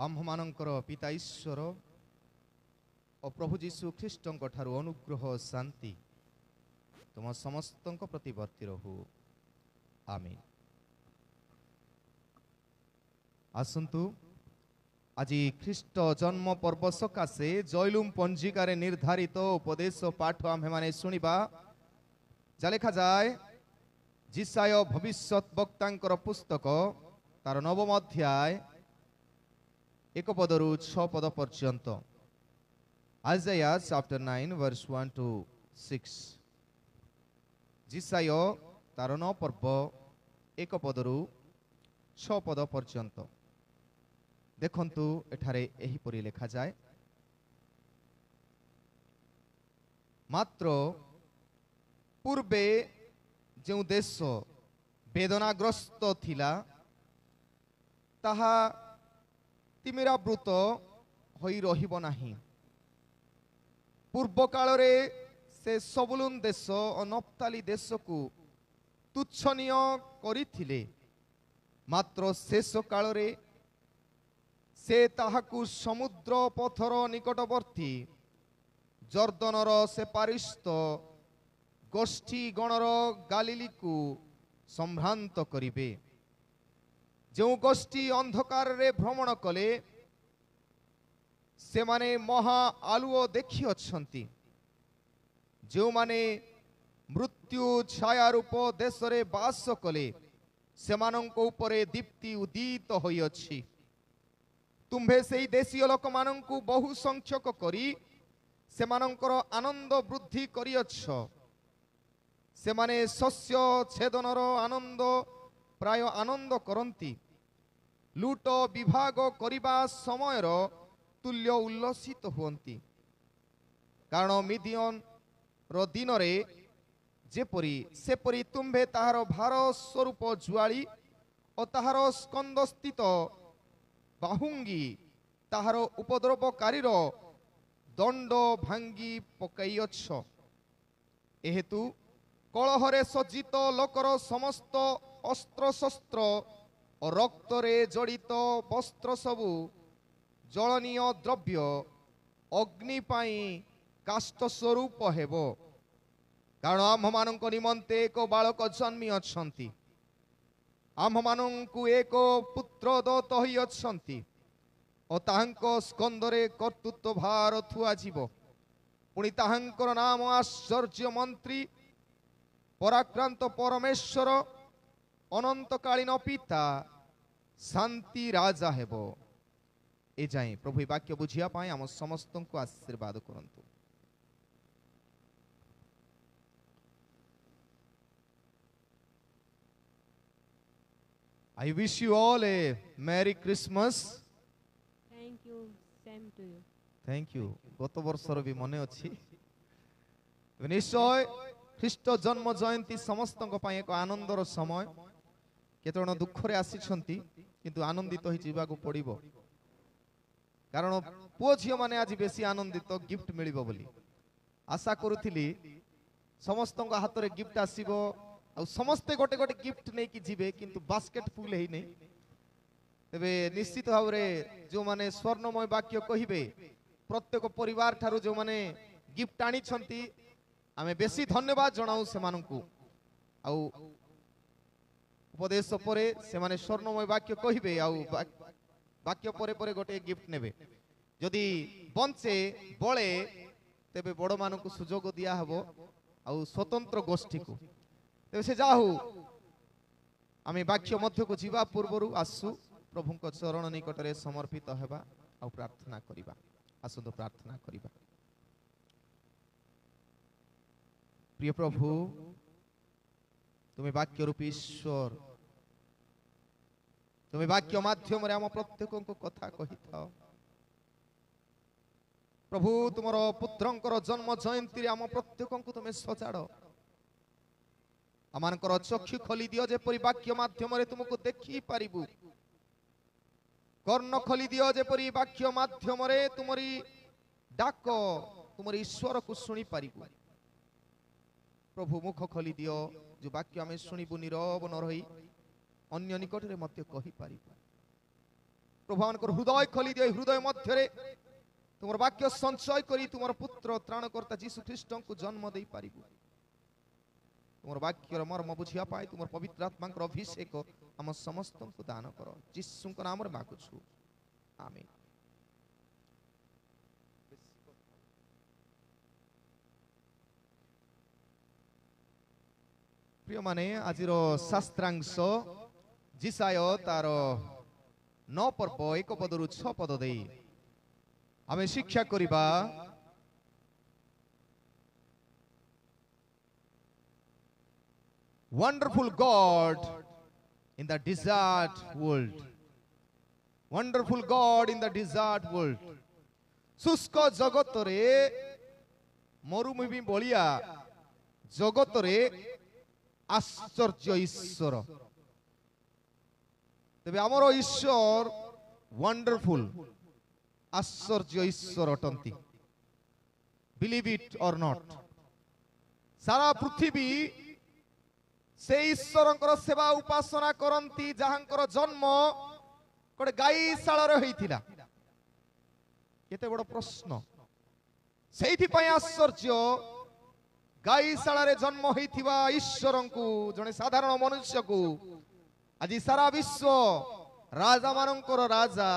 आम्भमानंकर पिता ईश्वर और प्रभु जीशु ख्रीष्टଙ୍କ ଠାରୁ अनुग्रह शांति तुम समस्तଙ୍କ प्रति वर्ती रहू आमीन। आसंतु आज ख्रीष्ट जन्म पर्व सकाशे जैलुम पंजिकार निर्धारित उपदेश पाठ आम्भे माने शुणिबा। जा लेखा जाए जिसाय भविष्यत वक्तांकर पुस्तक तार नवम अध्याय 1 पदरु 6 पद पर्यंत। Isaiah chapter 9 verse 1 to 6। जिसाय तार 9 पर्व 1 पदरु 6 पद पर्यंत। देखंतु एठारे एही परि लेखा जाए, मात्र पूर्वे जो देश वेदनाग्रस्त थिला ताहा तिमिरावृत होई रहिबो नाही। पूर्व काल रे से सबुलून देश और नप्ताली देश को तुच्छनीय करिथिले, मात्र शेष काल रे से ताहाकु समुद्र पथर निकटवर्ती जर्दनर से पारिस्थ गोष्ठी गणर गालिली को संभ्रांत करिबे। जो गोष्ठी अंधकार रे भ्रमण कले से माने महा आलुओ देखि अछंती। जो माने मृत्यु छाया रूप देश रे बास कले से मानंको उपरे दीप्ति उदित होई अछि। तुम्भे सेई देशीय लोक मानंकु बहु संख्यक करी से मानंकर आनंद वृद्धि करियछ। से माने शस्य छेदनर आनंद प्राय आनंद करंती। लूट विभाग करिबा समयर तुल्य उल्लसित हुअंती। कारण मिदियन रो दिन रे जेपरी सेपरी तुम्भे ताहार भार स्वरूप जुआली और ताहार स्कंद स्थित बाहुंगी ताहार उपद्रवकारीर दंड भांगी पकाइछ। एहेतु कलहरे सज्जित लोकर समस्त अस्त्र शस्त्र और रक्तरे जड़ित वस्त्र सबु जलनीय द्रव्य अग्नि पाई काष्ठ स्वरूप हेबो। कारण आम्भमानंक निमंते एक बालक जन्मी अछंती, आम्भमानंकु एक पुत्र दत्त होई अछंती और ताहांको स्कंदरे कर्तृत्व भार थुआ जीवो। पुणी ताहांकर नाम आश्चर्य मंत्री, पराक्रांत परमेश्वर, अनंतकालीन पिता, शांति राजा हेबो। ए जाए प्रभु वाक्य बुझिया पाए आम समस्त को आशीर्वाद करंतु। I wish you all a Merry Christmas. Thank you, same to you. Thank you. गत वर्षर भी मने अछि। निश्चय ख्रीष्ट जन्म जयंती समस्तଙ୍କ ପାଇଁ ଏକ ଆନନ୍ଦର ସମୟ। କେତେଜଣ ଦୁଃଖରେ ଆସିଛନ୍ତି କିନ୍ତୁ ଆନନ୍ଦିତ ହୋଇ ଯିବାକୁ ପଡ଼ିବ। କାରଣ ପୁଅ ଝିଅ ମାନେ ଆଜି ବେଶୀ ଆନନ୍ଦିତ ଗିଫ୍ଟ ମିଳିବ ବୋଲି ଆଶା କରୁଥିଲି। ସମସ୍ତଙ୍କ ହାତରେ ଗିଫ୍ଟ ଆସିବ ଆଉ ସମସ୍ତେ ଗୋଟେ ଗୋଟେ ଗିଫ୍ଟ ନେଇକି ଯିବେ, କିନ୍ତୁ ବାସ୍କେଟ ଫୁଲ ହେଇ ନାହିଁ। ତେବେ ନିଶ୍ଚିତ ଭାବରେ ଯେଉଁମାନେ ସ୍ୱର୍ଣ୍ଣମୟ ବାକ୍ୟ କହିବେ ପ୍ରତ୍ୟେକ ପରିବାର ଠାରୁ ଯେଉଁମାନେ ଗିଫ୍ଟ ଆଣିଛନ୍ତି ଆମେ ବେଶୀ ଧନ୍ୟବାଦ ଜଣାଉ ସେମାନଙ୍କୁ। ଆଉ ଉପଦେଶ ପରେ ସେମାନେ ସ୍ୱର୍ଣ୍ଣମୟ ବାକ୍ୟ କହିବେ ଆଉ ବାକ୍ୟ ପରେ ପରେ ଗୋଟେ ଗିଫ୍ଟ ନେବେ। ଯଦି ବଞ୍ଚେ ବଳେ ତେବେ ବଡ଼ ମାନଙ୍କୁ ସୁଯୋଗ ଦିଆ ହେବ ଆଉ ସ୍ୱତନ୍ତ୍ର ଗୋଷ୍ଠୀକୁ। ତେବେ ସେ ଯାହୁ ଆମେ ବାକ୍ୟ ମଧ୍ୟକୁ ଯିବା ପୂର୍ବରୁ ଆସୁ ପ୍ରଭୁଙ୍କ ଚରଣ ନିକଟରେ ସମର୍ପିତ ହେବା ଆଉ ପ୍ରାର୍ଥନା କରିବା। ଆସନ୍ତୁ ପ୍ରାର୍ଥନା କରିବା। प्रिय प्रभु, तुम्हें वाक्य रूपी ईश्वर, तुम्हें वाक्य माध्यम आम प्रत्येक को कथा कही था। प्रभु तुमर पुत्रंकर जन्म जयंती आम प्रत्येक को तुम्हें सजाड़। आमर चक्षु खोली दियो जेपरी वाक्य माध्यम तुमको देखी पारिबु। कर्ण खोली दियो जेपरी वाक्य माध्यम तुमरी डाक तुमरी ईश्वर को शुणी पारिबु। प्रभु मुख खोली दियो जो वाक्य आम शुणु नीरव न रही अन्य निकट में मत कही पारिबु। प्रभु आमकर हृदय खोली दियो हृदय मध्य तुम वाक्य संचय करी तुम पुत्र त्राणकर्ता जीशु ख्रीष्ट को जन्म दे पारिबु तुम वाक्यर मर्म बुझिया पाए तुम पवित्र आत्मा अभिषेक आम समस्त को दान कर जीशु नाम मागुछु आमीन। प्रिय माने आज शास्त्रांश जिसाय तार 9 पर्व 1 पदरु 6 पद दे आमे शिक्षा करिबा wonderful God in the desert world, wonderful God in the desert world, शुष्क जगत रे मरुभूमि बलिया जगत रे आश्चर्य ईश्वर तबे आमर ईश्वर वंडरफुल आश्चर्य ईश्वर अटंती बिलीव इट और नॉट सारा पृथ्वी से ईश्वर सेवा उपासना करती जहांकर जन्म गोटे गाईशाल होइथिला केते बड़ प्रश्न सेठी पय आश्चर्य गाईशाल जन्म होइथिबा ईश्वर को जने साधारण मनुष्य को आज सारा विश्व राजा मानंकर राजा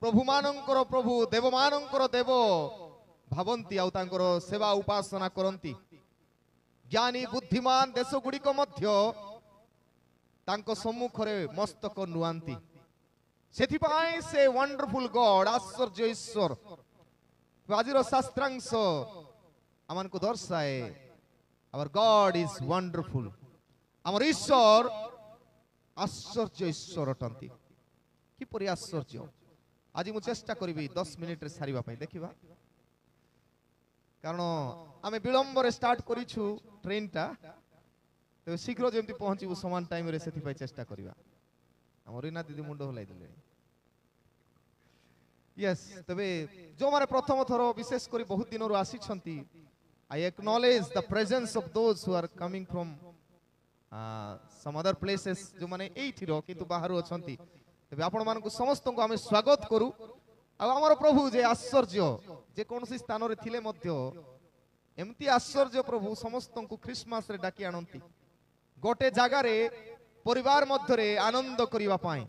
प्रभु मानंकर प्रभु देव मानंकर देव भावंती आउ तांकर सेवा उपासना करंती ज्ञानी बुद्धिमान देश गुड़िक मध्य तांको सम्मुख रे मस्तक नुआंती सेथिपाई से वंडरफुल गॉड आश्चर्य ईश्वर आजिर शास्त्रांश आमन को दर्शाए आवर गॉड इज वंडरफुल आमर ईश्वर आश्चर्य ईश्वर अटंती किपरि आश्चर्य आज मु चेष्टा करिबी 10 मिनिट रे सारिबा पई देखिबा कारण आमे विलंब रे स्टार्ट करिछु ट्रेन टा तो शीघ्र जेमति पहुंचीबु समान टाइम रे सेथि पई चेष्टा करिबा हमर रीना दीदी मुंडो हलाई दिले यस तबे जो माने प्रथम थरो विशेष करी बहुत दिन रो आसी छंती I acknowledge the presence of those who are coming from some other places जो माने एथिरो किंतु बाहर अछंती तबे आपण मान को समस्त को हमें स्वागत करू आ हमर प्रभु जे आश्चर्य जे कोनसी स्थान रे थिले मध्य एमती आश्चर्य प्रभु समस्त को क्रिसमस रे डाकी आनंती गोटे जगह रे परिवार मध्य रे आनंद करिवा पाए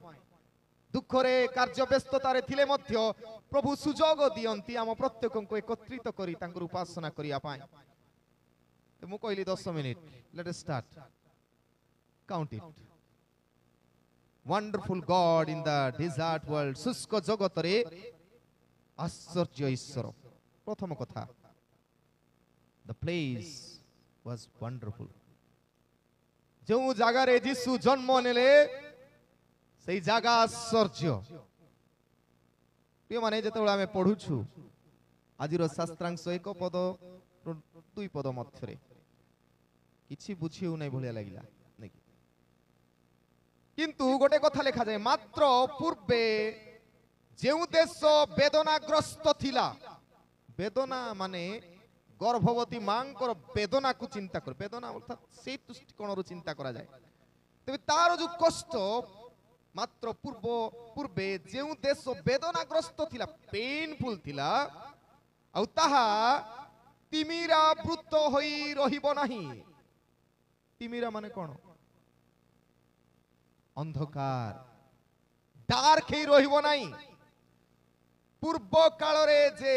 दुख रे कार्य व्यस्तता रे थिले मध्य प्रभु सुजोग दियंती हम प्रत्येक को एकत्रित करी तांकर उपासना करिया पाए तो मु कहली 10 minute let us start count it wonderful God in the desert world शुष्क जगत रे आश्चर्य ईश्वर प्रथम कथा द प्लेस वाज वंडरफुल जो जगह रे यीशु जन्म नेले सही जगह आश्चर्य प्रिय माने जेतेबेला हमें पढुछु आजिरो शास्त्रांश 1 पद 2 पद मध्य रे किछि बुझिउ नै भलिया लागिला किंतु गोटे कथा लिखा जाए मात्र पूर्वे जेउ देश वेदनाग्रस्त थिला वेदना माने गर्भवती मांकर वेदना को चिंता कर वेदना अर्थात से दृष्टिकोण रो चिंता करा जाए तबे तार जो कष्ट मात्र पूर्वे जेउ देश वेदनाग्रस्त थिला पेनफुल थिला आ ताहा तिमिरा वृत्त होई रहिबो नाही तिमिरा माने कोन अंधकार डार्क ही रहिबो नाही पूर्व काल रे जे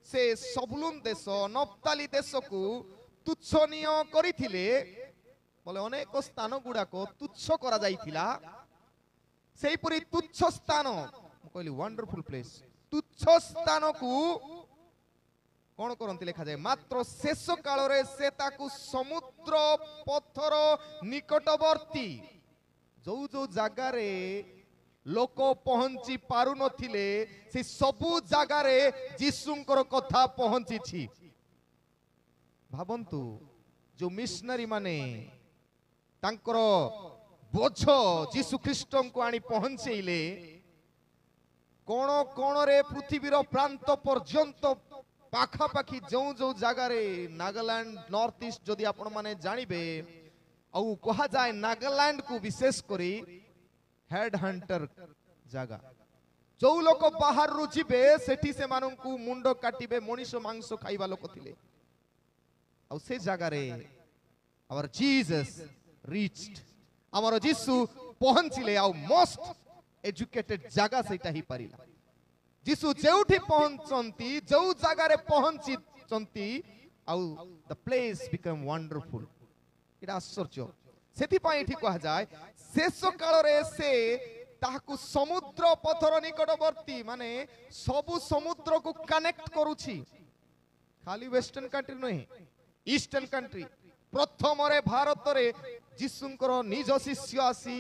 से सबलून देश नप्ताली देश को तुच्छनीय करिथिले बोले अनेक स्थान गुडा को तुच्छ करा जाइथिला सेही परि तुच्छ स्थान कहली वंडरफुल प्लेस तुच्छ स्थान को कोन करंती लिखा जाए मात्र शेष काल रे से ताकू समुद्र पत्थर निकटवर्ती जो जो जगह रे लोक पहुंची पारु नथिले से सबु जगह रे जीशुंकर कथा पहुंची छी भाबंतु जो मिशनरी माने तांकर बोझ जीशु ख्रीष्ट को आनी पहुंचेइले कोण कोण रे पृथ्वीर प्रांत पर्यंत पाखा पाखी जो जो जगह रे नागालैंड नॉर्थ ईस्ट जदि आपण माने जानिबे आउ कहा जाए नागालैंड को विशेष करी हेड हंटर ଜାଗା ଯୋଉ ଲୋକ ବାହାରରୁ ଯିବେ ସେଠି ସେମାନଙ୍କୁ ମୁଣ୍ଡ କାଟିବେ ମଣିଷ ମାଂସ ଖାଇବା ଲୋକ ଥିଲେ ଆଉ ସେ ଜାଗାରେ our Jesus reached ଆମର ଯୀଶୁ ପହଞ୍ଚିଲେ ଆଉ ମୋଷ୍ଟ ଏଜୁକେଟେଡ ଜାଗା ସେଇଟା ହିଁ ପାରିଲା ଯୀଶୁ ଯେଉଁଠି ପହଞ୍ଚନ୍ତି ଯୋଉ ଜାଗାରେ ପହଞ୍ଚିଛନ୍ତି ଆଉ the place became wonderful ଏଟା ଆଶ୍ଚର୍ଯ୍ୟ ସେଥିପାଇଁ ଏଠି କୁହାଯାଏ ଶେଷ କାଳରେ ସେ ତାହାକୁ ସମୁଦ୍ର ପଥର ନିକଟବର୍ତ୍ତୀ ମାନେ ସବୁ ସମୁଦ୍ରକୁ କନେକ୍ଟ କରୁଛି ଖାଲି ୱେଷ୍ଟର୍ଣ୍ଣ କଣ୍ଟ୍ରି ନୁହେଁ ଇଷ୍ଟର୍ଣ୍ଣ କଣ୍ଟ୍ରି ପ୍ରଥମରେ ଭାରତରେ ଯୀଶୁଙ୍କର ନିଜ ଶିଷ୍ୟ ଆସି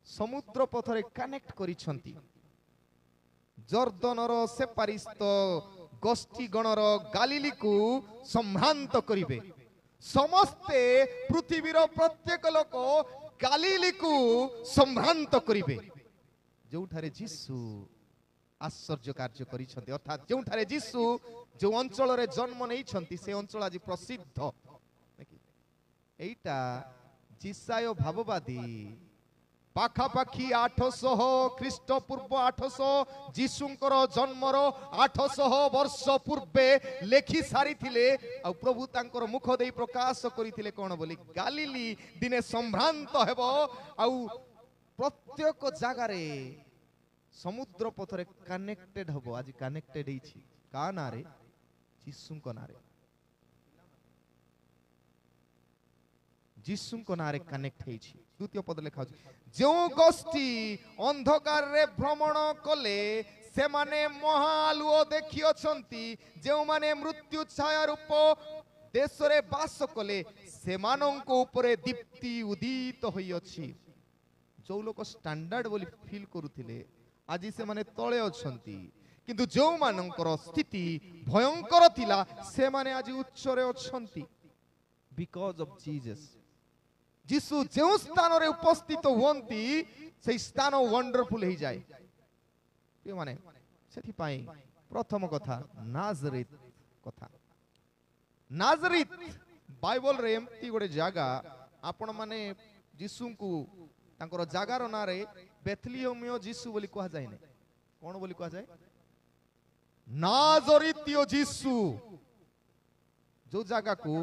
ସମୁଦ୍ର ପଥରେ କନେକ୍ଟ କରିଛନ୍ତି ଜର୍ଦ୍ଦନର ସେପାରିସ୍ତ ଗୋଷ୍ଠୀ ଗଣର ଗାଲିଲିକୁ ସମ୍ଭ୍ରାନ୍ତ କରିବେ ସମସ୍ତେ ପୃଥିବୀର ପ୍ରତ୍ୟେକ ଲୋକ ଗାଲିଲିକୁ ସମ୍ଭ୍ରାନ୍ତ କରିବେ ଯେଉଁଠାରେ ଯୀଶୁ ଆଶ୍ଚର୍ଯ୍ୟ କାର୍ଯ୍ୟ କରିଛନ୍ତି ଅର୍ଥାତ୍ ଯେଉଁଠାରେ ଯୀଶୁ ଯେଉଁ ଅଞ୍ଚଳରେ ଜନ୍ମ ନେଇଛନ୍ତି ସେ ଅଞ୍ଚଳ ଆଜି ପ୍ରସିଦ୍ଧ এইটা ଜିସାୟ ଭାବବାଦୀ ପାଖାପାଖି 800 ଖ୍ରୀଷ୍ଟପୂର୍ବ 800 ଯୀଶୁଙ୍କର ଜନ୍ମର 800 ବର୍ଷ ପୂର୍ବେ ଲେଖି ସାରିଥିଲେ ଆଉ ପ୍ରଭୁ ତାଙ୍କର ମୁଖ ଦେଇ ପ୍ରକାଶ କରିଥିଲେ କ'ଣ ବୋଲି ଗାଲିଲି ଦିନେ ସମ୍ଭ୍ରାନ୍ତ ହେବ ଆଉ ପ୍ରତ୍ୟେକ ଜାଗାରେ ସମୁଦ୍ର ପଥରେ କନେକ୍ଟେଡ ହେବ ଆଜି କନେକ୍ଟେଡ ହେଇଛି କା ନାଁରେ ଯୀଶୁଙ୍କ ନାଁରେ ଯୀଶୁଙ୍କ ନାଁରେ କନେକ୍ଟ ହେଇଛି ଦ୍ୱିତୀୟ ପଦ ଲେଖା ଅଛି ଯେଉଁ ଗୋଷ୍ଠୀ ଅନ୍ଧକାରରେ ଭ୍ରମଣ କଲେ ସେମାନେ ମହାଆଲୁଅ ଦେଖିଅଛନ୍ତି ଯେଉଁମାନେ ମୃତ୍ୟୁ ଛାୟା ରୂପ ଦେଶରେ ବାସ କଲେ ସେମାନଙ୍କ ଉପରେ ଦୀପ୍ତି ଉଦିତ ହୋଇଅଛି ଯେଉଁ ଲୋକ ଷ୍ଟାଣ୍ଡାର୍ଡ ବୋଲି ଫିଲ୍ କରୁଥିଲେ ଆଜି ସେମାନେ ତଳେ ଅଛନ୍ତି କିନ୍ତୁ ଯେଉଁମାନଙ୍କର ସ୍ଥିତି ଭୟଙ୍କର ଥିଲା ସେମାନେ ଆଜି ଉଚ୍ଚରେ ଅଛନ୍ତି ବିକଜ ଅଫ ଜିଜସ୍ ଯୀଶୁ ଯେଉଁ ସ୍ଥାନରେ ଉପସ୍ଥିତ ହୁଅନ୍ତି ସେହି ସ୍ଥାନ ୱଣ୍ଡରଫୁଲ ହେଇଯାଏ ମାନେ ସେଥିପାଇଁ ପ୍ରଥମ କଥା ନାଜରିତ କଥା ନାଜରିତ ବାଇବଲରେ ଏମିତି ଗୋଟେ ଜାଗା ଆପଣ ମାନେ ଯୀଶୁଙ୍କୁ ତାଙ୍କର ଜାଗାର ନାଁରେ ବେଥଲିହମିୟ ଯୀଶୁ ବୋଲି କୁହାଯାଏନି କ'ଣ ବୋଲି କୁହାଯାଏ ନାଜରିତୀୟ ଯୀଶୁ ଯୋଉ ଜାଗାକୁ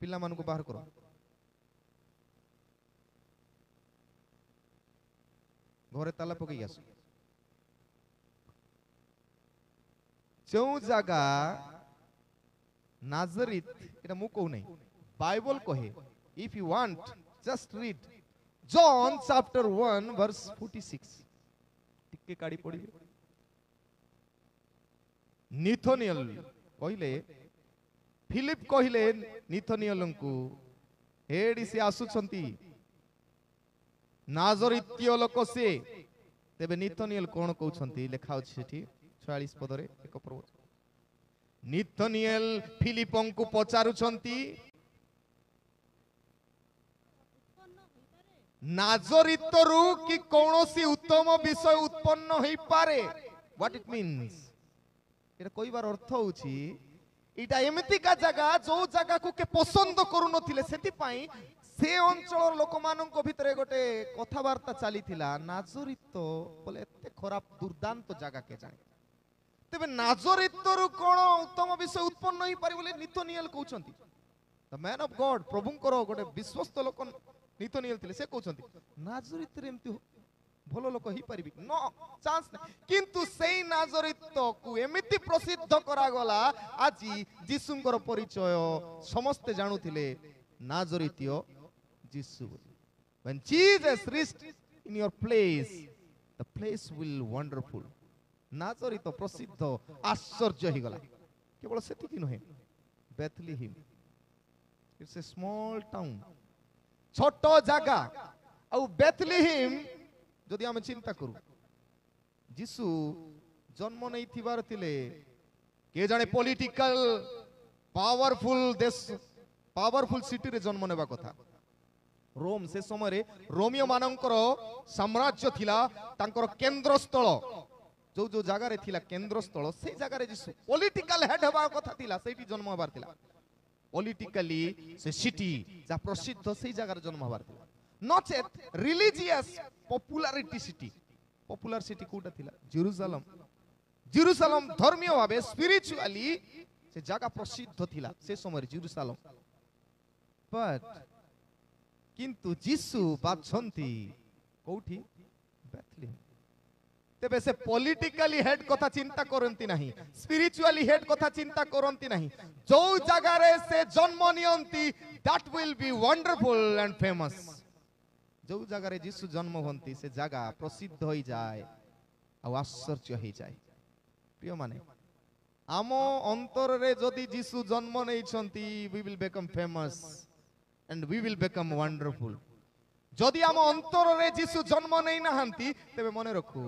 ପିଲାମାନଙ୍କୁ ବାହାର କର ଘରେ ତାଲା ପକେଇ ଆସ ଯେଉଁ ଜାଗା ନାଜରିତ এটা ମୁଁ କହୁ ନାହିଁ ବାଇବଲ କହେ if you want just read John chapter 1 verse 46 ଟିକେ କାଢି ପଡିବେ ନିଥନିଏଲ କହିଲେ ଫିଲିପ କହିଲେ ନିଥନିଏଲଙ୍କୁ ଏଡି ସେ ଆସୁଛନ୍ତି ନାଜରିତୀୟ ଲୋକ ସେ ତେବେ ନିଥନିଏଲ କ'ଣ କହୁଛନ୍ତି ଲେଖା ଅଛି ସେଠି 46 ପଦରେ ଏକ ପ୍ରବଚନ ନିଥନିଏଲ ଫିଲିପଙ୍କୁ ପଚାରୁଛନ୍ତି ନାଜରିତରୁ କି କୌଣସି ଉତ୍ତମ ବିଷୟ ଉତ୍ପନ୍ନ ହୋଇପାରେ what it means এটা କହିବାର ଅର୍ଥ ହେଉଛି ଏଇଟା ଏମିତିକା ଜାଗା ଯୋଉ ଜାଗାକୁ କେ ପସନ୍ଦ କରୁନଥିଲେ ସେଥିପାଇଁ ସେ ଅଞ୍ଚଳର ଲୋକମାନଙ୍କ ଭିତରେ ଗୋଟେ କଥାବାର୍ତ୍ତା ଚାଲିଥିଲା ନାଜରିତ ବୋଲେ ଏତେ ଖରାପ ଦୁର୍ଦାନ୍ତ ଜାଗା କେ ଜାଣେ ତେବେ ନାଜରିତରୁ କ'ଣ ଉତ୍ତମ ବିଷୟ ଉତ୍ପନ୍ନ ହୋଇପାରେ ବୋଲି ନିଥନିଏଲ କହୁଛନ୍ତି ଦ ମ୍ୟାନ ଅଫ ଗଡ ପ୍ରଭୁଙ୍କର ଗୋଟେ ବିଶ୍ୱସ୍ତ ଲୋକ ନିଥନିଏଲ ଥିଲେ ସେ କହୁଛନ୍ତି ନାଜରିତରେ ଏମିତି ଭଲ ଲୋକ ହେଇପାରିବି ନ ଚାନ୍ସ ନାହିଁ କିନ୍ତୁ ସେଇ ନାଜରିତକୁ ଏମିତି ପ୍ରସିଦ୍ଧ କରାଗଲା ଆଜି ଯୀଶୁଙ୍କର ପରିଚୟ ସମସ୍ତେ ଜାଣୁଥିଲେ ନାଜରିତୀୟ ଯୀଶୁ when Jesus reached in your place the place will wonderful ନାଜରିତ ପ୍ରସିଦ୍ଧ ଆଶ୍ଚର୍ଯ୍ୟ ହେଇଗଲା କେବଳ ସେତିକି ନୁହେଁ ବେଥଲିହିମ୍ it's a small town ଛୋଟ ଜାଗା ଆଉ ବେଥଲିହିମ୍ ଯଦି ଆମେ ଚିନ୍ତା କରୁ ଯୀଶୁ ଜନ୍ମ ନେଇଥିବାର ଥିଲେ କିଏ ଜାଣେ ପଲିଟିକାଲ ପାୱାରଫୁଲ ଦେଶ ପାୱାରଫୁଲ ସିଟିରେ ଜନ୍ମ ନେବା କଥା ରୋମ ସେ ସମୟରେ ରୋମିଓ ମାନଙ୍କର ସାମ୍ରାଜ୍ୟ ଥିଲା ତାଙ୍କର କେନ୍ଦ୍ରସ୍ଥଳ ଯୋଉ ଯୋଉ ଜାଗାରେ ଥିଲା କେନ୍ଦ୍ରସ୍ଥଳ ସେଇ ଜାଗାରେ ଯୀଶୁ ପଲିଟିକାଲ ହେଡ୍ ହେବା କଥା ଥିଲା ସେଇଠି ଜନ୍ମ ହେବାର ଥିଲା ପଲିଟିକାଲି ସେ ସିଟି ଯା ପ୍ରସିଦ୍ଧ ସେଇ ଜାଗାରେ ଜନ୍ମ ହେବାର ଥିଲା ନଚେତ religious popularity city popular city कोटा थिला जेरूसालम जेरूसालम धर्मीय भाबे स्पिरिचुअली से जगह प्रसिद्ध थिला से समय जेरूसालम बट किंतु जीसु बाछंती कोठी बेथलेहेम तेबे से पॉलिटिकली हेड कथा चिंता करंती नहीं स्पिरिचुअली हेड कथा चिंता करंती नहीं जो जगह रे से जन्म नियंती that will be wonderful and famous जो जगह रे जीसु जन्म होंती से जगह प्रसिद्ध होई जाए आ आश्चर्य होई जाए प्रिय माने आम अंतर रे जदि जीसु जन्म नै छंती we will become famous and we will become wonderful जदि आम अंतर रे जीसु जन्म नै नाहंती तेबे मने रखू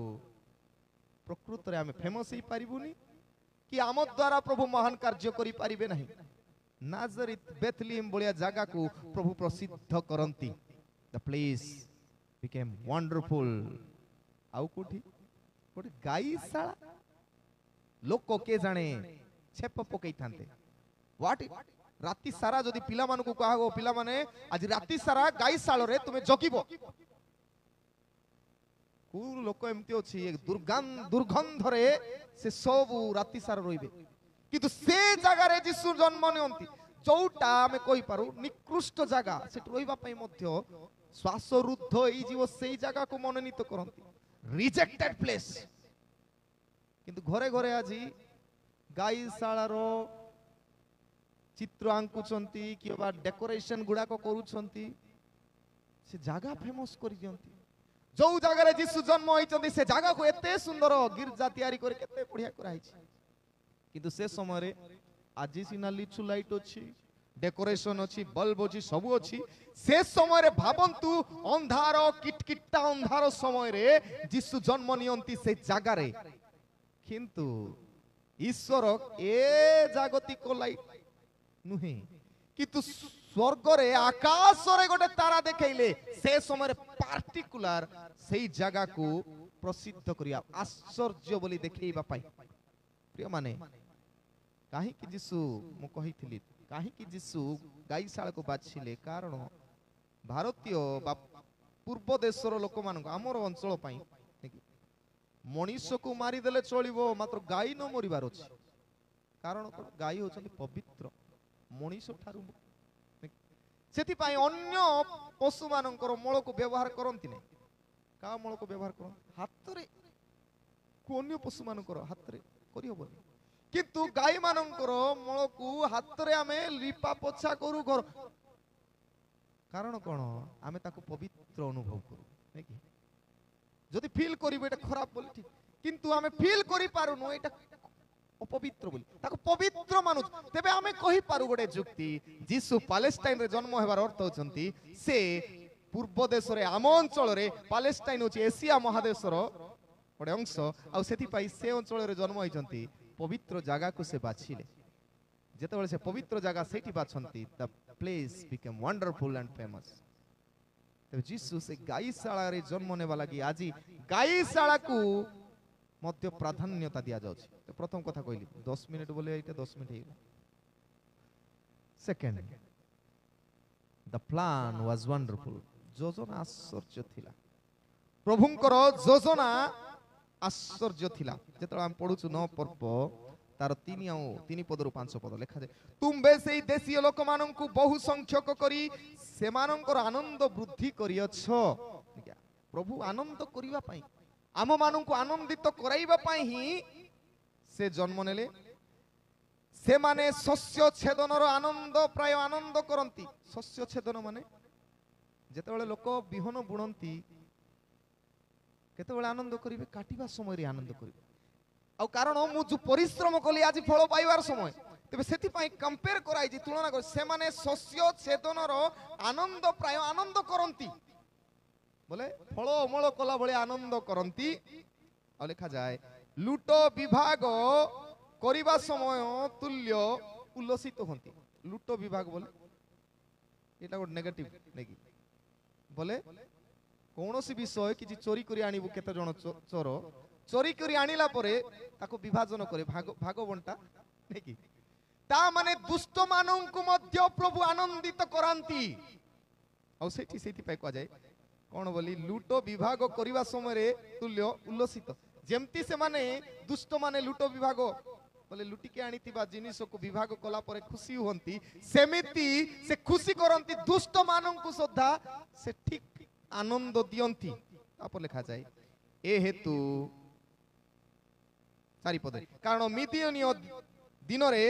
प्रकृत रे आमे फेमस ही पारिबुनी कि आम द्वारा प्रभु महान कार्य करि पारिबे नहीं नाजरीत बेथलेहेम बलिया जगह को प्रभु प्रसिद्ध करंती द प्लेस बिकेम वंडरफुल आउ कोठी कोठी गाईशाला लोक के जाने छेप पकई थांते व्हाट राति सारा जदि पिला मान को कहा गो पिला माने आज राति सारा गाईशाला रे तुमे जगिबो को लोक एमती अछि एक दुर्गंध रे से सब राति सारा रोइबे किंतु से जगह रे जीसु जन्म नियंती जोटा हमें कहि पारू निकृष्ट जगह से रोइबा पई मध्य श्वास रुद्ध एई जीव सेई जगह को मनोनीत करंती रिजेक्टेड प्लेस किंतु घरे घरे आजी गाईशाला रो चित्र आंकुचंती किबा डेकोरेशन गुडा को करूचंती से जगह फेमस करि दियंती जो जगह रे जीसु जन्म होइचंती से जगह को एते सुंदर गिरजा तयारी करे केते बढ़िया कराइछि किंतु से समय रे आजी सिना लिचु लाइट अछि डेकोरेशन अछि बल्ब अछि सब अछि से समय रे भाबंतु अंधार किटकिटा अंधार समय रे जीसु जन्म नियंती से जगह रे किंतु ईश्वर ए जागतिक लाइट नुहे किंतु स्वर्ग रे आकाश रे गोटे तारा देखैले से समय रे पार्टिकुलर सेई जगह को प्रसिद्ध करिया आश्चर्य बोली देखैबा पाई प्रिय माने काहे कि जीसु मु कहिथिली काहे कि जीसु गाईशाला को बाछिले कारण भारतीय बा पूर्व देशर लोक मान हमर अंचल पाई मनीष को मारी देले चलिबो मात्र गाई न मरिबार अछि कारण गाई होचंती पवित्र मनीष ठारू सेति पाई अन्य पशु मानकर मल को व्यवहार करंती ने का मल को व्यवहार कर हाथ रे को अन्य पशु मानकर हाथ रे करि होबनी किंतु गाई मानकर मल को हाथ रे हमें लिपा पोछा करू घर कारण कोन आमे ताको पवित्र अनुभव करू नै कि जदि फील करिबे एटा खराब बोली ठीक किंतु आमे फील करि पारु न एटा अपवित्र बोली ताको पवित्र मानुच तेबे आमे कहि पारु गोटे जुक्ति जीसु पैलेस्टाइन रे जन्म हेबार अर्थ होचंती से पूर्व देश रे आम अंचल रे पैलेस्टाइन होची एशिया महादेश रो गोटे अंश आ सेति पाई से अंचल रे जन्म होइचंती पवित्र जगह को से बाछिले जेतेबेले से पवित्र जगह सेठी बाछंती the place become wonderful and famous तबे जीसु से गाईशाला रे जन्म नेबा लागि आजी गाईशाला को मध्य प्राधान्यता दिया जाउछि तो प्रथम कथा कहली 10 मिनिट बोले एटा 10 मिनिट हेला second the plan was wonderful योजना आश्चर्य थिला प्रभुंकर योजना आश्चर्य थिला जेतला हम पढुछु 9 पर्व तार 3 पदरु 5 पद लिखा जाय तुमबे सेई देशीय लोक माननकु बहु संख्यक करी सेमानंकर आनंद वृद्धि करियछ प्रभु आनंद करिवा पई आम माननकु आनंदित कराइबा पई ही से जन्म नेले से माने शस्य छेदनर आनंद प्राय आनंद करंती शस्य छेदन माने जेतेबेले लोक बिहन बुणंती केतेबेले आनंद करिवे काटिबा समय रे आनंद करिवे आ कारण मु जो परिश्रम कली आज फल पाइबार समय तेबे सेति पई कंपेयर कराई जे तुलना कर से माने शस्य छेदनर आनंद प्राय आनंद करंती बोले फल अमल कला भले आनंद करंती आ लिखा जाए लूट विभाग करिबा समय तुल्य उल्लसित होंती लूट विभाग बोले एटा गोट नेगेटिव नेगी बोले कोनोसी विषय कि चोरी करी आनिबु केते जण चोर चोरी करी आनिला परे ताको विभाजन करे भाग बंटा नेकी ता माने दुष्ट माननकु मध्य प्रभु आनंदित करांती आ सेठी सेठी पाई को जाय कौन बोली लुट विभाग करने समय तुल्य उल्लसित जेमती से माने दुष्ट माने लुट विभाग बोले लुटिके आनिथिबा जिनिस को विभाग कला परे खुशी होंती सेमिति से खुशी करंती दुष्ट मानंकु सदा से ठीक आनंद दियंती तापर लिखा जाए ए हेतु चारि पदे कारण मिदियनीय दिन रे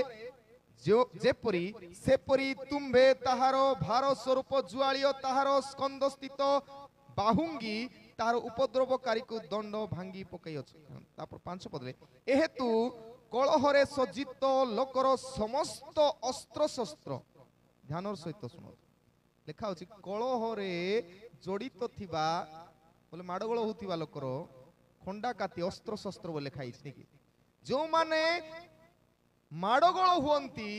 जो जेपरी सेपरी तुम्बे ताहारो भार स्वरूप जुआलियो ताहारो स्कंद स्थित बाहुंगी तार उपद्रवकारी को दंड भांगी पकई अछि तापर 5 पदले ए हेतु कलहरे सज्जित लोकर समस्त अस्त्र शस्त्र ध्यान सहित सुन लिखा अछि कलहरे जड़ित थिबा बोले माडगोल होतिबा लोकर खंडा काती अस्त्र शस्त्र बोले लिखा अछि नेकी जो माने माडगोल हुअंती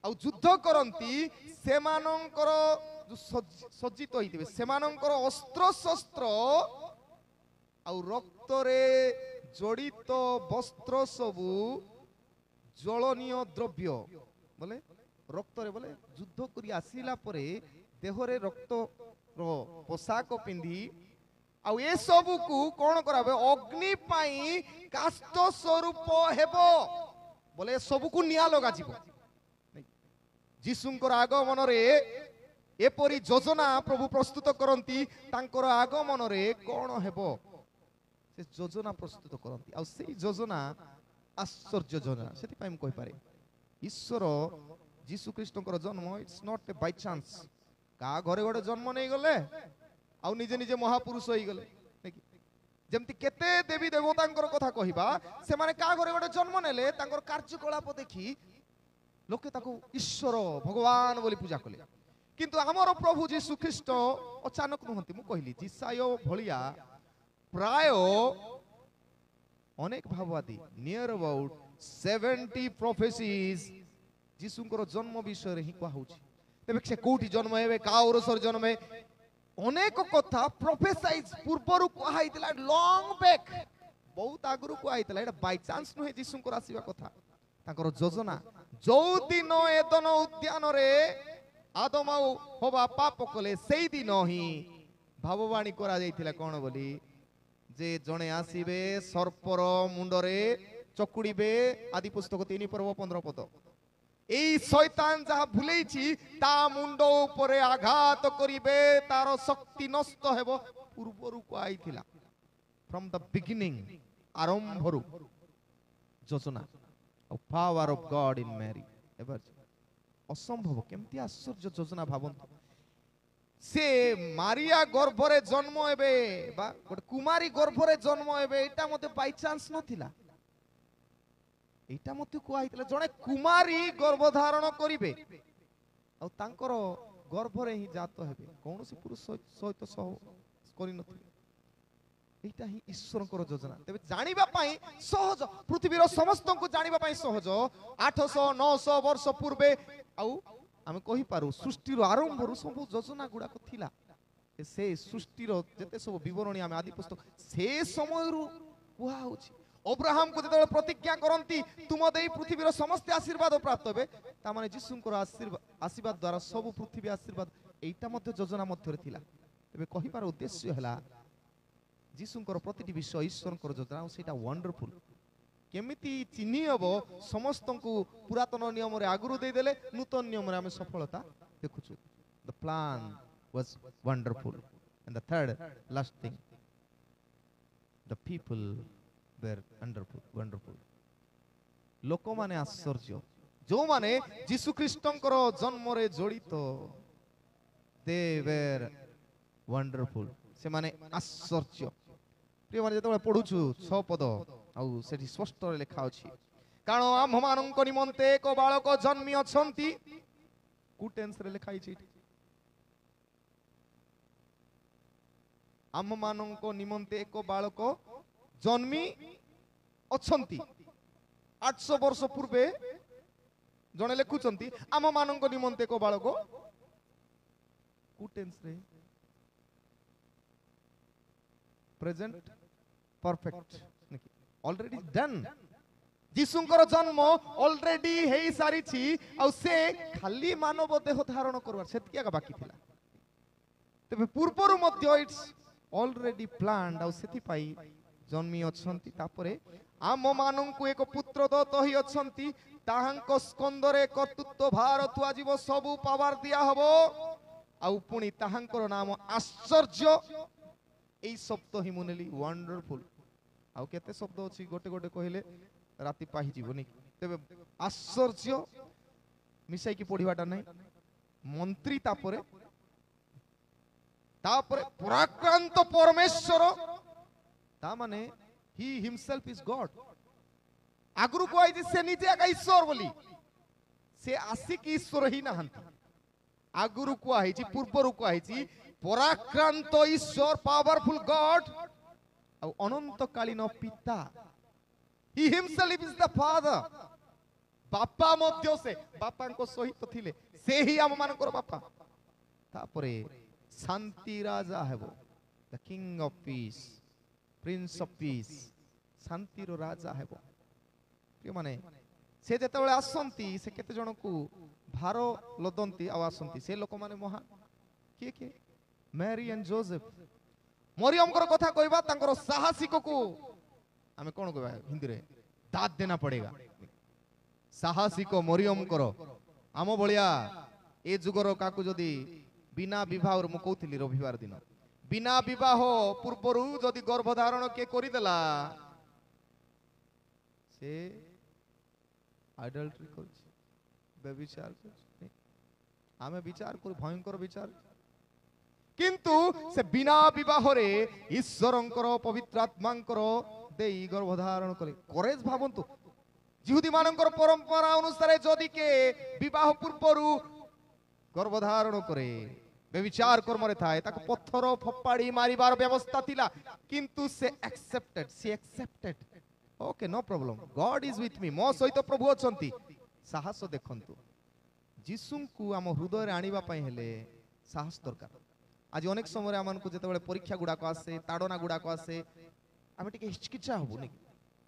आ युद्ध करंती सेमानंकर जो सज्जित होइतिबे सेमानंकर अस्त्र शस्त्र आ रक्त रे जड़ित वस्त्र सबु जलनीय द्रव्य बोले रक्त रे बोले युद्ध करी आसीला परे देह रे रक्त रो पोशाक पिंधी आ ए सबु को कोन कराबे अग्नि पाई काष्ट स्वरूप हेबो बोले सबु को निया लगा जीवो जीसुंकर आगमन रे एपरी योजना प्रभु प्रस्तुत करंती तांकर आगमन रे कोन हेबो से योजना प्रस्तुत करंती आ सेही योजना आश्चर्य योजना सेति पई हम कहि पारे ईश्वर जीसु ख्रीष्टकर जन्म it's not a by chance का घरे घरे जन्म नै गले आ निजे निजे महापुरुष होई गले जेमति केते देवी देवतांकर कथा कहिबा से माने का घरे घरे जन्म नेले तांकर कार्यकलाप देखि लोके ताको ईश्वर भगवान बोली पूजा कले किंतु हमर प्रभु जीसु ख्रीष्ट अचानक नहंती मु कहली जिसाय भलिया प्राय अनेक भाववादी नियर अबाउट 70 प्रोफेसीज जीसुंकर जन्म विषय रे ही कहउछि तेबे से कोठी जन्म हेबे का औरसर जन्म हे अनेक कथा प्रोफेसाइज पूर्वरु कहैतिला लॉन्ग बैक बहुत आगरु कहैतिला एटा बाय चांस नहे जीसुंकर आसीबा कथा तांकर योजना जो दिन एदन उद्यान रे आदम होबा पाप कले सेई दिन ही भाववाणी करा जाइथिला कोन बोली जे जणे आसीबे सर्पर मुंडरे चकुड़ीबे आदि पुस्तक 3 पर्व 15 पद एई शैतान जहा भुलेछि ता मुंड उपरे आघात करिबे तार शक्ति नष्ट हेबो पूर्वरु कहैथिला फ्रॉम द बिगिनिंग आरंभरु योजना power of God in Mary ever असंभव केमती आश्चर्य योजना भावंत से मारिया गर्भरे जन्म हेबे बा गोटे कुमारी गर्भरे जन्म हेबे एटा मते बाय चांस नथिला एटा मते कहैतिला जणे कुमारी गर्भधारण करिवे आ तांकर गर्भरे ही जात हेबे कोनोसी पुरुष सहित सह करि नथिले एटा ही ईश्वरकर योजना तेबे जानिबा पई सहज पृथ्वीर समस्त को जानिबा पई सहज 800 900 वर्ष पूर्वे आउ आमे कहि पारू सृष्टिर आरंभरु सब योजना गुडा को थिला से सृष्टिर जते सब विवरणी आमे आदि पुस्तक से समयरु कुहा होछि अब्राहम को जते प्रतिज्ञा करंती तुम देई पृथ्वीर समस्त आशीर्वाद प्राप्त हेबे ता माने जीसुंकर आशीर्वाद द्वारा सब पृथ्वी आशीर्वाद एटा मध्ये योजना मध्ये रे थिला तबे कहि पार उद्देश्य हला जीसुंकर प्रतिटी विषय ईश्वरकर योजना सेटा वंडरफुल केमिति चिन्हि हबो समस्त को पुरातन नियम रे आगुरु दे देले नूतन नियम रे हमें सफलता देखुछु the plan was wonderful and the third last thing the people were wonderful लोक माने आश्चर्य जो माने जीसु ख्रीष्टंकर जन्म रे जड़ित दे वेर वंडरफुल से माने आश्चर्य प्रिय माने जतबे पढुछु 6 पद आउ सेठी स्पष्ट रे लिखा अछि कारण आम मानक निमंते एक बालक जन्मी अछंती कु टेंस रे लिखा अछि आम मानक निमंते एक बालक जन्मी अछंती 800 वर्ष पूर्वे जने लिखुचंती आम मानक निमंते एक बालक कु टेंस रे प्रेजेंट परफेक्ट ऑलरेडी डन जीसुंकर जन्म ऑलरेडी हेई सारी छी आ से खाली मानव देह धारण करवार सेतिया बाकी थिला ତେବେ ପୂର୍ବରୁ ମଧ୍ୟ ଇଟ୍ସ ଅଲରେଡି ପ୍ଲାନ୍ଡ ଆଉ ସେଥିପାଇଁ ଜନ୍ମି ଅଛନ୍ତି। ତାପରେ ଆମ ମାନଙ୍କୁ ଏକ ପୁତ୍ର ଦତ୍ତ ହୋଇ ଅଛନ୍ତି, ତାହାଙ୍କ ସ୍କନ୍ଦରେ କର୍ତ୍ତୃତ୍ୱ ଭାର ଥୁଆଯିବ, ସବୁ ପାୱାର ଦିଆ ହବ, ଆଉ ପୁଣି ତାହାଙ୍କର ନାମ ଆଶ୍ଚର୍ଯ୍ୟ। এই শব্দ হি মু নেলি ওয়ান্ডরফুল। ଆଉ କେତେ ଶବ୍ଦ ଅଛି ଗୋଟେ ଗୋଟେ କହିଲେ ରାତି ପାହି ଯିବନି। ତେବେ ଆଶ୍ଚର୍ଯ୍ୟ ମିଶାଇକି ପଢିବାଟା ନାହିଁ। ମନ୍ତ୍ରୀ ତାପରେ ପରାକ୍ରାନ୍ତ ପରମେଶ୍ୱର, ତା ମାନେ ହି ହିମସେଲ୍ଫ ଇଜ ଗଡ। ଆଗରୁ କୁହାଯାଇଛି ସେ ନିଜେ ଏକା ଈଶ୍ୱର ବୋଲି, ସେ ଆସିକି ଈଶ୍ୱର ହିଁ ନାହାନ୍ତି। ଆଗରୁ କୁହାଯାଇଛି, ପୂର୍ବରୁ କୁହାଯାଇଛି ପରାକ୍ରାନ୍ତ ଈଶ୍ୱର, ପାୱାରଫୁଲ ଗଡ, ଆଉ ଅନନ୍ତକାଳୀନ ପିତା। ହି ହିମସେଲ୍ଫ ଇଜ ଦ ଫାଦର। ବାପା ମଧ୍ୟ ସେ, ବାପାଙ୍କ ସହିତ ଥିଲେ, ସେ ହିଁ ଆମ ମାନଙ୍କର ବାପା। ତାପରେ ଶାନ୍ତି ରାଜା ହେବ, the king of piece, prince of piece, ଶାନ୍ତିର ରାଜା ହେବ। ମାନେ ସେ ଯେତେବେଳେ ଆସନ୍ତି, ସେ କେତେ ଜଣକୁ ଭାର ଲଦନ୍ତି ଆଉ ଆସନ୍ତି। ସେ ଲୋକମାନେ ମହାନ। କିଏ କିଏ? Marie and Joseph. ମରିୟମଙ୍କର କଥା କହିବା, ତାଙ୍କର ସାହସିକକୁ ଆମେ କଣ କହିବା ହିନ୍ଦୀରେ? ଦାଦ ଦେନା ପଡେଗା। ସାହସିକ ମରିୟମଙ୍କର, ଆମ ଭଳିଆ ଏ ଯୁଗର କାକୁ ଯଦି ବିନା ବିବାହରୁ, ମୁଁ କହୁଥିଲି ରବିବାର ଦିନ, ବିନା ବିବାହ ପୂର୍ବରୁ ଯଦି ଗର୍ଭଧାରଣ କିଏ କରିଦେଲା, ସେ ଆଡଲ୍ଟରି କରୁଛି, ବ୍ୟଭିଚାର କରୁଛି। ଆମେ ବିଚାର କରୁ, ଭୟଙ୍କର ବିଚାର। କିନ୍ତୁ ସେ ବିନା ବିବାହରେ ଈଶ୍ୱରଙ୍କର ପବିତ୍ର ଆତ୍ମାଙ୍କର ଦେଇ ଗର୍ଭଧାରଣ କଲେ। କରେଜ ଭାବନ୍ତୁ, ଯିହୁଦୀ ମାନଙ୍କର ପରମ୍ପରା ଅନୁସାରେ ଯଦି କେ ବିବାହ ପୂର୍ବରୁ ଗର୍ଭଧାରଣ କରେ, ବ୍ୟଭିଚାର କର୍ମରେ ଥାଏ, ତାକୁ ପଥର ଫୋପାଡ଼ି ମାରିବାର ବ୍ୟବସ୍ଥା ଥିଲା। କିନ୍ତୁ ସେ accepted. Okay, no problem, God is with me, ମୋ ସହିତ ପ୍ରଭୁ ଅଛନ୍ତି। ସାହସ ଦେଖନ୍ତୁ, ଯୀଶୁଙ୍କୁ ଆମ ହୃଦୟରେ ଆଣିବା ପାଇଁ ହେଲେ ସାହସ ଦରକାର। ଆଜି ଅନେକ ସମୟରେ ଆମମାନଙ୍କୁ ଯେତେବେଳେ ପରୀକ୍ଷା ଗୁଡାକ ଆସେ, ତାଡନା ଗୁଡାକ ଆସେ, ଆମେ ଟିକେ ହିଚକିଚା ହବୁନି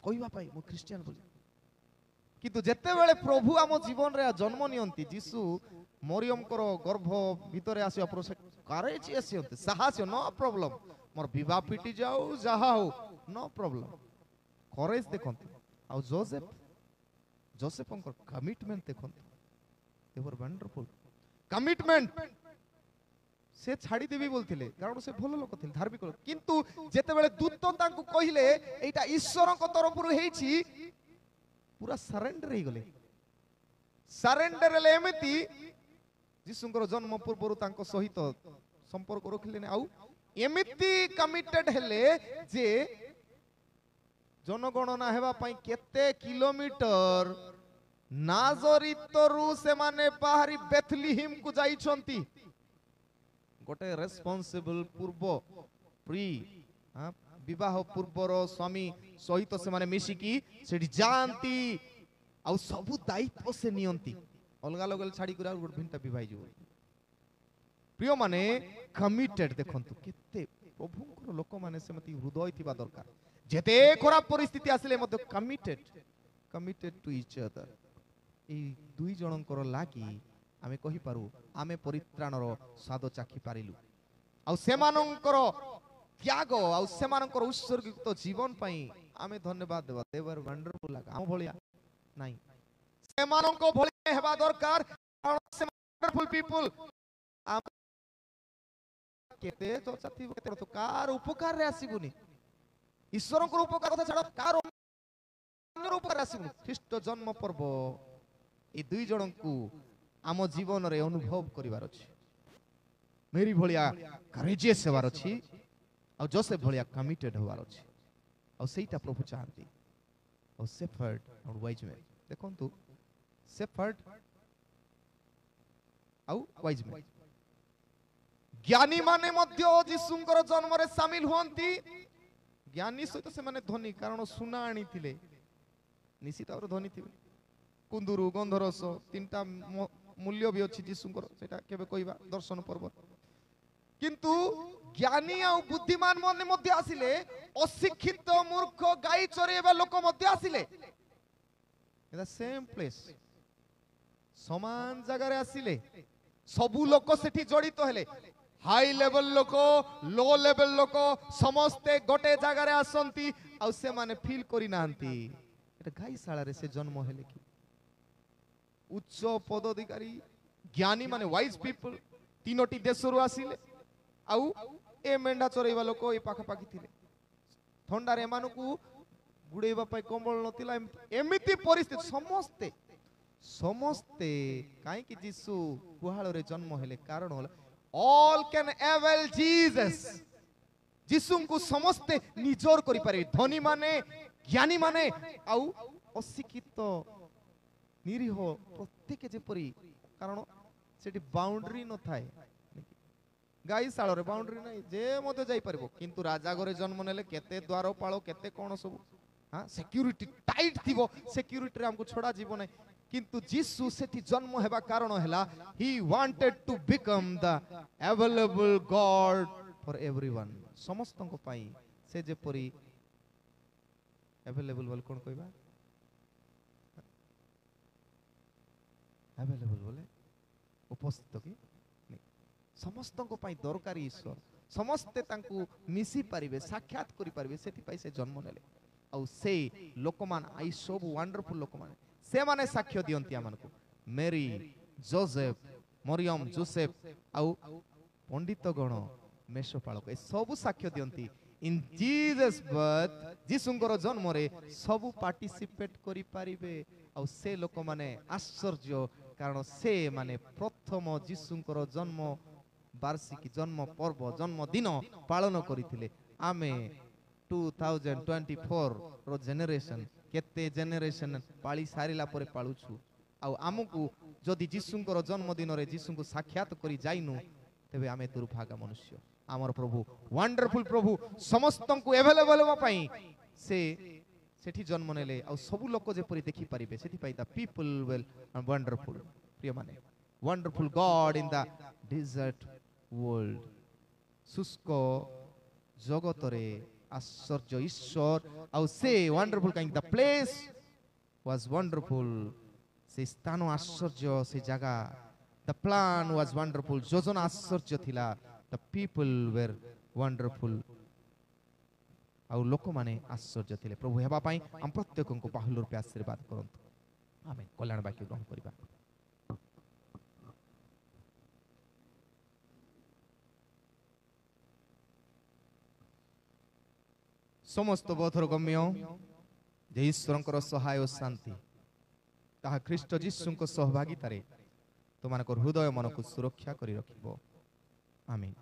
କହିବା ପାଇଁ ମୁଁ ଖ୍ରୀଷ୍ଟିଆନ ବୋଲି। କିନ୍ତୁ ଯେତେବେଳେ ପ୍ରଭୁ ଆମ ଜୀବନରେ ଜନ୍ମ ନିଅନ୍ତି, ଯୀଶୁ ମରିୟମଙ୍କର ଗର୍ଭ ଭିତରେ ଆସିବା ପରେ ସେ କରେଜ ଆସିଛନ୍ତି, ସାହସ, नो प्रॉब्लम, ମୋର ବିବାହ ଫିଟି ଯାଉ, ଯାହା ହଉ, नो प्रॉब्लम, କରେଜ ଦେଖନ୍ତୁ। ଆଉ ଯୋସେଫଙ୍କର କମିଟମେଣ୍ଟ ଦେଖନ୍ତୁ, they were wonderful କମିଟମେଣ୍ଟ। ସେ ଛାଡ଼ିଦେବି ବୋଲଥିଲେ, କାରଣ ସେ ଭଲ ଲୋକ ଥିଲେ, ଧାର୍ମିକ ଲୋକ। କିନ୍ତୁ ଯେତେବେଳେ ଦୂତ ତାଙ୍କୁ କହିଲେ ଏଇଟା ଈଶ୍ୱରଙ୍କ ତରଫରୁ ହେଇଛି, ପୁରା ସରେଣ୍ଡର ହେଇଗଲେ। ସରେଣ୍ଡର ହେଲେ ଏମିତି, ଯୀଶୁଙ୍କର ଜନ୍ମ ପୂର୍ବରୁ ତାଙ୍କ ସହିତ ସମ୍ପର୍କ ରଖିଲେନି, ଆଉ ଏମିତି କମିଟେଡ ହେଲେ ଯେ ଜନଗଣନା ହେବା ପାଇଁ କେତେ କିଲୋମିଟର ନାଜରିତରୁ ସେମାନେ ବାହାରି ବେଥଲିହିମ କୁ ଯାଇଛନ୍ତି। ଗୋଟେ ରେସ୍ପନ୍ସିବଲ ପୂର୍ବ ପ୍ରି ବିବାହ ପୂର୍ବର ସ୍ୱାମୀ ସହିତ ସେମାନେ ମିଶିକି ସେଠି ଯାଆନ୍ତି, ଆଉ ସବୁ ଦାୟିତ୍ୱ ସେ ନିଅନ୍ତି। ଅଲଗା ଲଗା ଛାଡ଼ି କରି ଆଉ ଗୋଟେ ଭିନ୍ନଟା ବିବାହ ଯିବ। ପ୍ରିୟ ମାନେ କମିଟେଡ ଦେଖନ୍ତୁ, କେତେ ପ୍ରଭୁଙ୍କର ଲୋକମାନେ ସେମିତି ହୃଦୟ ଥିବା ଦରକାର। ଯେତେ ଖରାପ ପରିସ୍ଥିତି ଆସିଲେ ମଧ୍ୟ କମିଟେଡ ଟୁ ଇଚ୍ ଅଦର। এই দুই জনଙ୍କର লাগি ଆମେ କହିପାରୁ, ଆମେ ପରିତ୍ରାଣର ସ୍ୱାଦ ଚାଖି ପାରିଲୁ। ଆଉ ସେମାନଙ୍କର ତ୍ୟାଗ ଆଉ ସେମାନଙ୍କର ଉତ୍ସର୍ଗୀକୃତ ଜୀବନ ପାଇଁ ଆମେ ଧନ୍ୟବାଦ ଦେବା। they were wonderful। ଆମ ଭଳିଆ ନାହିଁ, ସେମାନଙ୍କ ଭଳିଆ ହେବା ଦରକାର, କାରଣ ସେ wonderful people। କେତେ ଚର୍ଚ୍ଚା ଥିବ, କେତେ କାର ଉପକାରରେ ଆସିବୁନି, ଈଶ୍ୱରଙ୍କର ଉପକାର କଥା ଛାଡ଼, କାର ଉପକାର ଆସିବୁନି। ଖ୍ରୀଷ୍ଟ ଜନ୍ମ ପର୍ବ এই দুই জনଙ୍କୁ ଆମ ଜୀବନରେ ଅନୁଭବ କରିବାର ଅଛି। ମେରୀ ଭଳିଆ କରେଜିୟସ୍ ହେବାର ଅଛି, ଆଉ ଯୋସେଫ ଭଳିଆ କମିଟେଡ ହେବାର ଅଛି। ଆଉ ସେଇଟା ପ୍ରଭୁ ଚାହାନ୍ତି। ଆଉ ଶେଫର୍ଡ ଆଉ ୱାଇଜ ମ୍ୟାନ ଦେଖନ୍ତୁ, ଶେଫର୍ଡ ଆଉ ୱାଇଜ ମ୍ୟାନ, ଜ୍ଞାନୀ ମାନେ ମଧ୍ୟ ଯୀଶୁଙ୍କର ଜନ୍ମରେ ସାମିଲ ହୁଅନ୍ତି। ଜ୍ଞାନୀ ସହିତ ସେମାନେ ଧନୀ, କାରଣ ସୁନା ଆଣିଥିଲେ, ନିଶ୍ଚିତ ଭାବରେ ଧନୀ ଥିବେ। କୁନ୍ଦୁରୁ, ଗନ୍ଧରସ, ତିନିଟା ମୂଲ୍ୟ ବି ଅଛି ଯୀଶୁଙ୍କର, ସେଟା କେବେ କହିବା ଦର୍ଶନ ପର୍ବ। କିନ୍ତୁ ଜ୍ଞାନୀ ଆଉ ବୁଦ୍ଧିମାନ ମାନେ ମଧ୍ୟ ଆସିଲେ, ଅଶିକ୍ଷିତ ମୂର୍ଖ ଗାଈ ଚରେଇବା ଲୋକ ମଧ୍ୟ ଆସିଲେ। ସେମ୍ ପ୍ଲେସ, ସମାନ ଜାଗାରେ ଆସିଲେ, ସବୁ ଲୋକ ସେଠି ଜଡ଼ିତ ହେଲେ। हाई लेवल लोक लो लेवल लोक समस्ते गोटे जगार आसंती आउ से माने फील करी नांती एटा गाईशाला रे से जन्म हेले कि उच्च पदाधिकारी ज्ञानी माने वाइज पीपल तीनोटी देशरु आसिले आउ ए मेंढा चरैबा लोक ए पाखा पाखी थिले ठंडारे एमानकु गुड़ेबा पाई कंबल नथिला एमिति परिस्थिति समस्ते समस्ते काई कि जीसु गुहाल रे जन्म हेले कारण होला ऑल कैन एवेल जीसस जीसु को समस्ते निजोर करि पारे धनी माने ज्ञानी माने आउ अशिक्षित निरीह प्रत्येक जेपरी कारण सेठी बाउंड्री न थाए गाईशाला रे बाउंड्री नाही जे मते जाई परबो किंतु राजा घरे जन्म नेले केते द्वार पाळो केते कोन सब हां सिक्युरिटी टाइट थिबो सिक्युरिटी रे हमको छोड़ा जीवो नाही किंतु जीसु सेठी जन्म हेबा कारण हैला he wanted to become the available God for everyone समस्त को पाई से जेपरी अवेलेबल बोल कोन कहबा अवेलेबल बोले उपस्थित कि नहीं समस्त को पाई दरकारी ईश्वर समस्ते तांकु मिसी पारिबे साक्षात करि पारिबे सेठी पाई से जन्म नेले आउ से लोकमान आई सब वंडरफुल लोकमान से माने साक्ष्य दियंती आमनको मेरी जोसेफ मरियम जोसेफ आउ पंडित गण मेषपालक ए सब साक्ष्य दियंती इन जीसस बर्थ जीसुंकर जन्म रे सब पार्टिसिपेट करि पारिबे आउ से लोक माने आश्चर्य कारण से माने प्रथम जीसुंकर जन्म वार्षिकी जन्म पर्व जन्म दिन पालन करिथिले आमे 2024 रो जेनरेशन केते जेनरेशन पाली सारिला परे पालुछु आ आमको जदि जीसुंकर जन्म दिन रे जीसुंको साक्षात करि जाइनु तेबे आमे दुर्भागा मनुष्य आमर प्रभु वंडरफुल प्रभु समस्तंको अवेलेबल पई से सेठी जन्म नेले आ सब लोक जे परि देखि परिबे सेठी पई द पीपल विल वंडरफुल प्रिय माने wonderful God in the desert world शुष्क जगत रे आश्चर्य ईश्वर आउ से wonderful king the place was wonderful से स्थान आश्चर्य से जगह द प्लान वाज वंडरफुल योजना आश्चर्य थिला द पीपल वेर वंडरफुल आउ लोक माने आश्चर्य थिले प्रभु हेबा पई हम प्रत्येक को बाहुल रूपे आशीर्वाद करंतु आमेन कल्याण वाक्य ग्रहण करिबा समस्त बोधर गम्य जे ईश्वरंकर सहाय और शांति ताहा ख्रीष्ट जीशुंको सहभागितारे तुमानकर हृदय मन को सुरक्षा करी रखिबो आमीन।